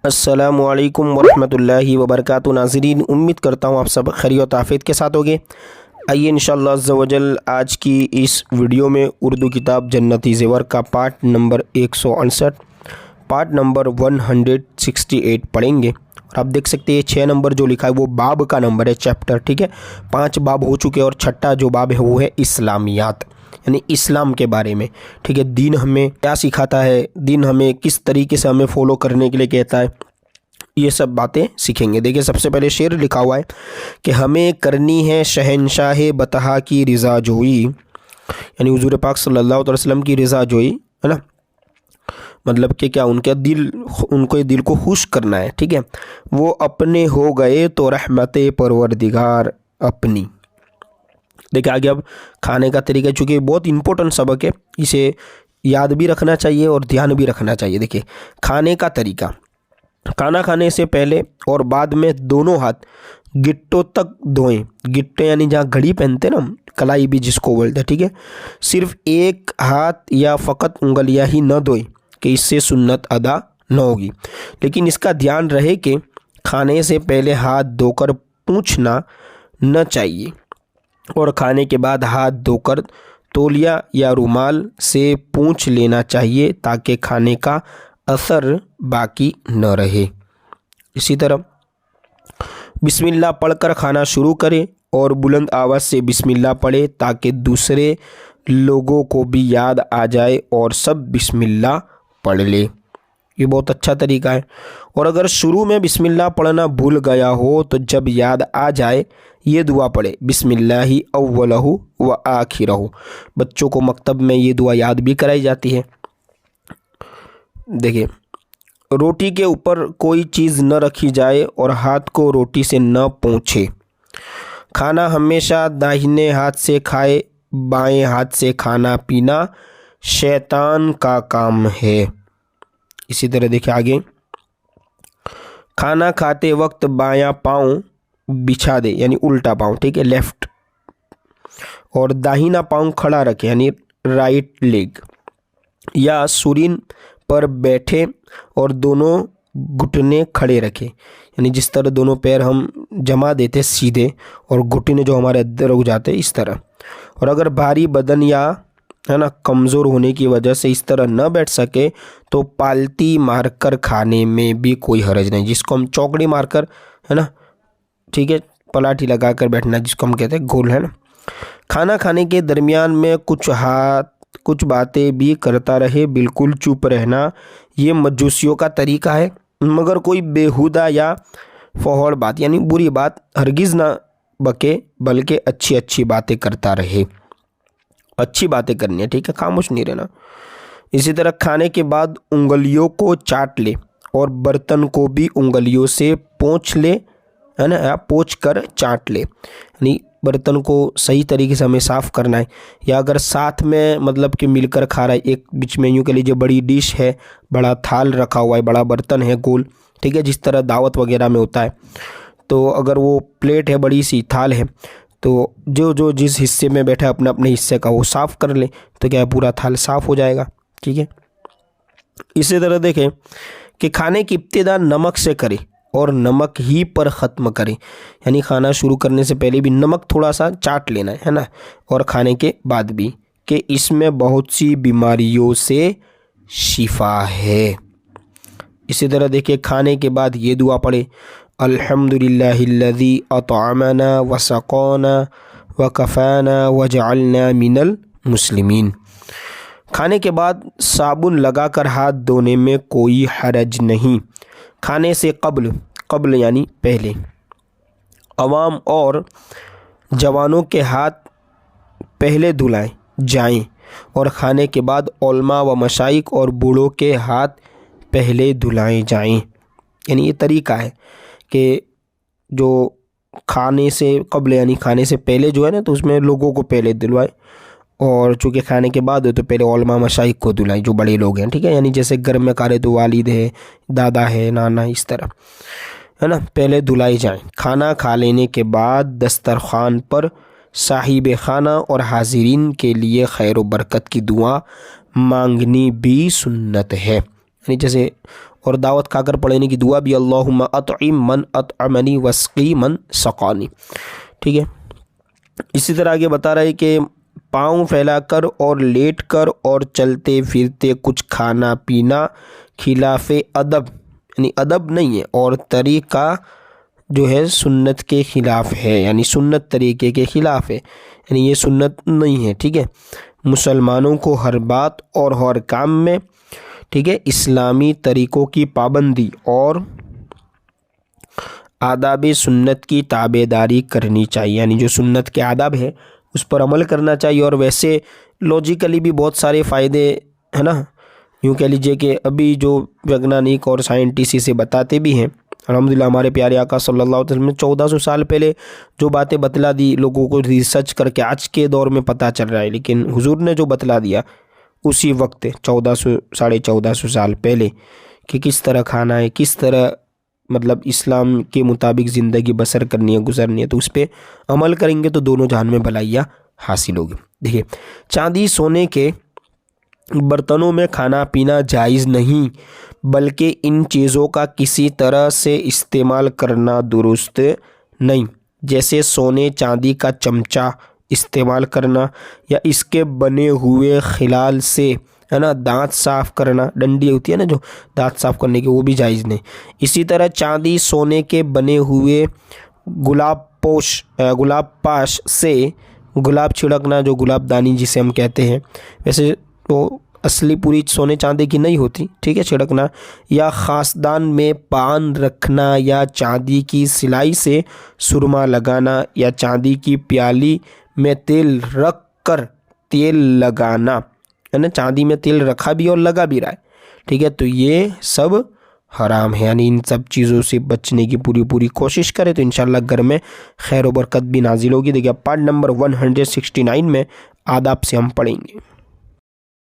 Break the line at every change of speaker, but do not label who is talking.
अस्सलामुअलैकुम वरहमतुल्लाहि वबरकातुहू। नाज़रीन, उम्मीद करता हूँ आप सब खैरियत आफियत के साथ होंगे। आइए इंशाअल्लाह अज़्ज़ा वजल आज की इस वीडियो में उर्दू किताब जन्नती ज़ेवर का पार्ट नंबर 168 पार्ट नंबर 168 पढ़ेंगे। और आप देख सकते हैं 6 नंबर जो लिखा है वो बाब का नंबर है, चैप्टर, ठीक है। 5 बाब हो चुके हैं और छठा जो बाब है वो है इस्लामियात, यानी इस्लाम के बारे में, ठीक है। दीन हमें क्या सिखाता है, दीन हमें किस तरीके से हमें फॉलो करने के लिए कहता है, ये सब बातें सीखेंगे। देखिए सबसे पहले शेर लिखा हुआ है कि हमें करनी है शहनशाह बतहा की रिज़ा जोई, यानी हुज़ूर पाक सल्लल्लाहु अलैहि वसल्लम की रिज़ा जोई, है ना। मतलब कि क्या उनके दिल को खुश करना है, ठीक है। वो अपने हो गए तो रहमत परवरदिगार अपनी। देखिए आगे अब खाने का तरीका, चूँकि बहुत इंपॉर्टेंट सबक है, इसे याद भी रखना चाहिए और ध्यान भी रखना चाहिए। देखिए खाने का तरीका, खाना खाने से पहले और बाद में दोनों हाथ गिट्टों तक धोएं। गिट्टे यानी जहाँ घड़ी पहनते ना, कलाई भी जिसको बोलते हैं, ठीक है। सिर्फ एक हाथ या फ़कत उंगलियां ही न धोएं कि इससे सुन्नत अदा न होगी। लेकिन इसका ध्यान रहे कि खाने से पहले हाथ धोकर पूंछना न चाहिए और खाने के बाद हाथ धोकर तौलिया या रुमाल से पूंछ लेना चाहिए ताकि खाने का असर बाकी न रहे। इसी तरह बिस्मिल्लाह पढ़कर खाना शुरू करें और बुलंद आवाज़ से बिस्मिल्लाह पढ़े ताकि दूसरे लोगों को भी याद आ जाए और सब बिस्मिल्लाह पढ़ ले। ये बहुत अच्छा तरीका है। और अगर शुरू में बिस्मिल्लाह पढ़ना भूल गया हो तो जब याद आ जाए ये दुआ पढ़े, बिस्मिल्लाहि अव्वलहु व आखिरहु। बच्चों को मकतब में ये दुआ याद भी कराई जाती है। देखिए रोटी के ऊपर कोई चीज़ न रखी जाए और हाथ को रोटी से न पोंछे। खाना हमेशा दाहिने हाथ से खाए, बाएं हाथ से खाना पीना शैतान का काम है। इसी तरह देखिए आगे, खाना खाते वक्त बायां पाँव बिछा दे, यानी उल्टा पाँव, ठीक है, लेफ्ट, और दाहिना पाँव खड़ा रखे, यानी राइट लेग, या सुरीन पर बैठे और दोनों घुटने खड़े रखें, यानी जिस तरह दोनों पैर हम जमा देते सीधे और घुटने जो हमारे अंदर रुक जाते इस तरह। और अगर भारी बदन या, है ना, कमज़ोर होने की वजह से इस तरह न बैठ सके तो पालती मारकर खाने में भी कोई हर्ज नहीं, जिसको हम चौकड़ी मारकर, है ना, ठीक है, पलाठी लगाकर बैठना जिसको हम कहते हैं गोल, है ना। खाना खाने के दरमियान में कुछ बातें भी करता रहे, बिल्कुल चुप रहना ये मजूसियों का तरीका है। मगर कोई बेहुदा या फौहड़ बात, यानी बुरी बात हरगिज़ ना बके, बल्कि अच्छी अच्छी बातें करता रहे। अच्छी बातें करनी है, ठीक है, खामोश नहीं रहना। इसी तरह खाने के बाद उंगलियों को चाट ले और बर्तन को भी उंगलियों से पोंछ ले, है ना, या पोंछ कर चाट ले, यानी बर्तन को सही तरीके से हमें साफ़ करना है। या अगर साथ में मतलब कि मिलकर खा रहा है, एक बीच में यूँ कह लीजिए बड़ी डिश है, बड़ा थाल रखा हुआ है, बड़ा बर्तन है गोल, ठीक है, जिस तरह दावत वगैरह में होता है, तो अगर वो प्लेट है, बड़ी सी थाल है, तो जो जिस हिस्से में बैठा है अपने अपने हिस्से का वो साफ़ कर ले तो क्या है, पूरा थाल साफ़ हो जाएगा, ठीक है। इसी तरह देखें कि खाने की इब्तिदा नमक से करें और नमक ही पर ख़त्म करें, यानी खाना शुरू करने से पहले भी नमक थोड़ा सा चाट लेना है ना, और खाने के बाद भी, कि इसमें बहुत सी बीमारियों से शिफा है। इसी तरह देखिए खाने के बाद ये दुआ पढ़े, अल्हम्दुलिल्लाहिल्लज़ी अतअमना व सक़ाना व कफ़ाना व जअलना मिनल मुस्लिमीन। खाने के बाद साबुन लगाकर हाथ धोने में कोई हरज नहीं। खाने से कब्ल यानी पहले अवाम और जवानों के हाथ पहले धुलाएं जाएं और खाने के बाद उलमा व मशाइख और बूढ़ों के हाथ पहले धुलाए जाएं। यानी ये तरीका है कि जो खाने से कब्ल यानी खाने से पहले जो है ना, तो उसमें लोगों को पहले धुलवाए, और चूँकि खाने के बाद हो तो पहले उलमा मशाइख को धुलाएं जो बड़े लोग हैं, ठीक है, यानी जैसे घर में खा रहे तो वालिद है, दादा है, नाना, इस तरह, है ना, पहले धुलाई जाएं। खाना खा लेने के बाद दस्तरखान पर साहिब खाना और हाजिरीन के लिए खैर व बरकत की दुआ मांगनी भी सुन्नत है। यानी जैसे और दावत खाकर पढ़ने की दुआ भी अल्लाहुम्मा अतइम मन अतअमनी वस्की मन सक़ानी। ठीक है, इसी तरह आगे बता रहा है कि पाँव फैलाकर और लेटकर और चलते फिरते कुछ खाना पीना खिलाफे अदब, यानी अदब नहीं है और तरीका जो है सुन्नत के ख़िलाफ़ है, यानी सुन्नत तरीके के ख़िलाफ़ है, यानी ये सुन्नत नहीं है। ठीक है, मुसलमानों को हर बात और हर काम में, ठीक है, इस्लामी तरीक़ों की पाबंदी और आदाब सुन्नत की ताबेदारी करनी चाहिए, यानी जो सुन्नत के आदाब है उस पर अमल करना चाहिए। और वैसे लॉजिकली भी बहुत सारे फ़ायदे है ना, यूँ कह लीजिए कि अभी जो वैज्ञानिक और साइंटिस्ट इसे बताते भी हैं, अल्हम्दुलिल्लाह हमारे प्यारे आका सल्लल्लाहु अलैहि वसल्लम ने 1400 साल पहले जो बातें बतला दी, लोगों को रिसर्च करके आज के दौर में पता चल रहा है, लेकिन हुजूर ने जो बतला दिया उसी वक्त 1400 साढ़े 1400 साल पहले कि किस तरह खाना है, किस तरह मतलब इस्लाम के मुताबिक ज़िंदगी बसर करनी है, गुजरनी है, तो उस पर अमल करेंगे तो दोनों जहान में भलाइयाँ हासिल होगी। देखिए, चांदी सोने के बर्तनों में खाना पीना जायज़ नहीं, बल्कि इन चीज़ों का किसी तरह से इस्तेमाल करना दुरुस्त नहीं, जैसे सोने चांदी का चमचा इस्तेमाल करना या इसके बने हुए खिलाल से, है ना, दांत साफ़ करना, डंडी होती है ना जो दांत साफ़ करने की, वो भी जायज़ नहीं। इसी तरह चांदी सोने के बने हुए गुलाब पाश से गुलाब छिड़कना, जो गुलाबदानी जिसे हम कहते हैं, वैसे तो असली पूरी सोने चांदी की नहीं होती, ठीक है, छिड़कना, या ख़ासदान में पान रखना या चांदी की सिलाई से सुरमा लगाना या चांदी की प्याली में तेल रख कर तेल लगाना, है ना, चांदी में तेल रखा भी और लगा भी रहा है, ठीक है, तो ये सब हराम है। यानी इन सब चीज़ों से बचने की पूरी कोशिश करें तो इंशाल्लाह घर में खैर व बरकत भी नाजिल होगी। देखिए, पार्ट नंबर 169 में आदाब से हम पढ़ेंगे।